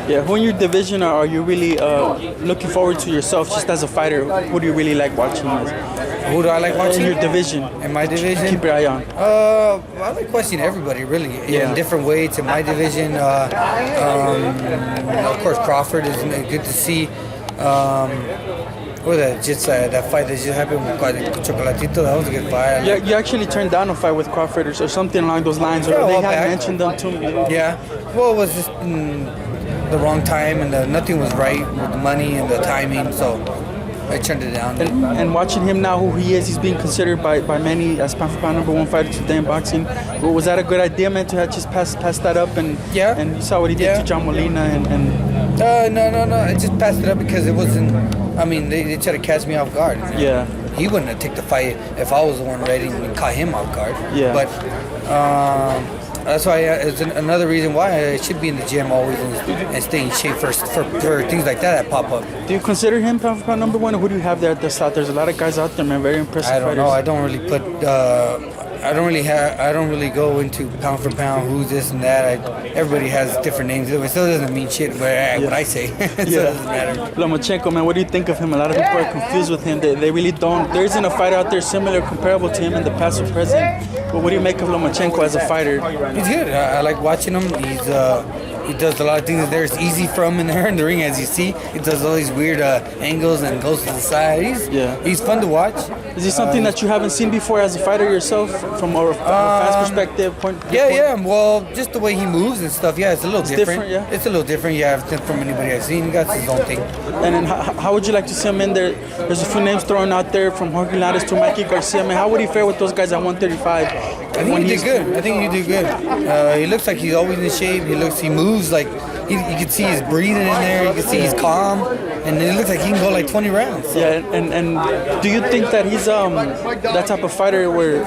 Yeah, who in your division are you really looking forward to yourself, just as a fighter? Who do you really like watching? Who do I like watching? In your division. In my division? Keep your eye on. I like watching everybody, really. In different weights. In my division, of course, Crawford is good to see. That fight that just happened with Chocolatito, that was a good fight. Yeah, you actually turned down a fight with Crawford or something along those lines, or they had mentioned them to me. Yeah, well, it was just the wrong time, and nothing was right with the money and the timing, so I turned it down. And watching him now, who he is, he's being considered by many as pound-for-pound #1 fighter today in boxing. Well, was that a good idea, man, to have just pass that up? And you saw what he did to John Molina No. I just passed it up because it wasn't. I mean, they tried to catch me off guard. Yeah. He wouldn't have taken the fight if I was the one ready and caught him off guard. Yeah. But that's why it's another reason why I should be in the gym always and stay in shape for things like that pop up. Do you consider him pound-for-pound #1? Who do you have there at the slot? There's a lot of guys out there, man. Very impressive I don't fighters. know. I don't really put. I don't really go into pound for pound who's this and that. Everybody has different names. It still doesn't mean shit what I say. It doesn't matter. Lomachenko, man, what do you think of him? A lot of people are confused with him. They really don't. There isn't a fighter out there similar, comparable to him in the past or present. But what do you make of Lomachenko as a fighter? He's good. I like watching him. He does a lot of things there. It's easy for him in there in the ring, as you see. He does all these weird angles and goes to the side. He's fun to watch. Is he something that you haven't seen before as a fighter yourself, from a fan's perspective? Yeah. Well, just the way he moves and stuff. Yeah, it's a little different. Yeah. It's a little different. Yeah, from anybody I've seen. He got his own thing. And then how would you like to see him in there? There's a few names thrown out there, from Jorge Linares to Mikey Garcia. Man, how would he fare with those guys at 135? I think he did good. He looks like he's always in shape. He moves like you can see he's breathing in there. You can see he's calm, and it looks like he can go like 20 rounds. So. Yeah, and do you think that he's that type of fighter where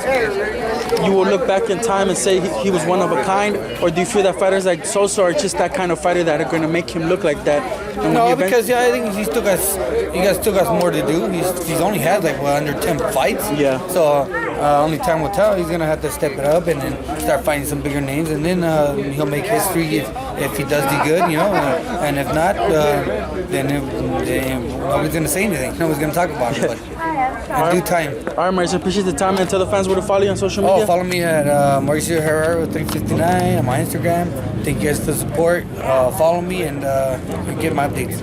you will look back in time and say he was one of a kind, or do you feel that fighters like Sosa are just that kind of fighter that are going to make him look like that? No, because I think he still got more to do. He's only had like under 10 fights. Yeah. So only time will tell. He's gonna have to step it up and then start fighting some bigger names, and then he'll make history if he does do good, and if not, then nobody's gonna say anything. Nobody's gonna talk about it. But in due time. All right, Mauricio, appreciate the time, and tell the fans where to follow you on social media. Follow me at Mauricio Herrera with 359 on my Instagram. Thank you guys for the support. Follow me and get my updates.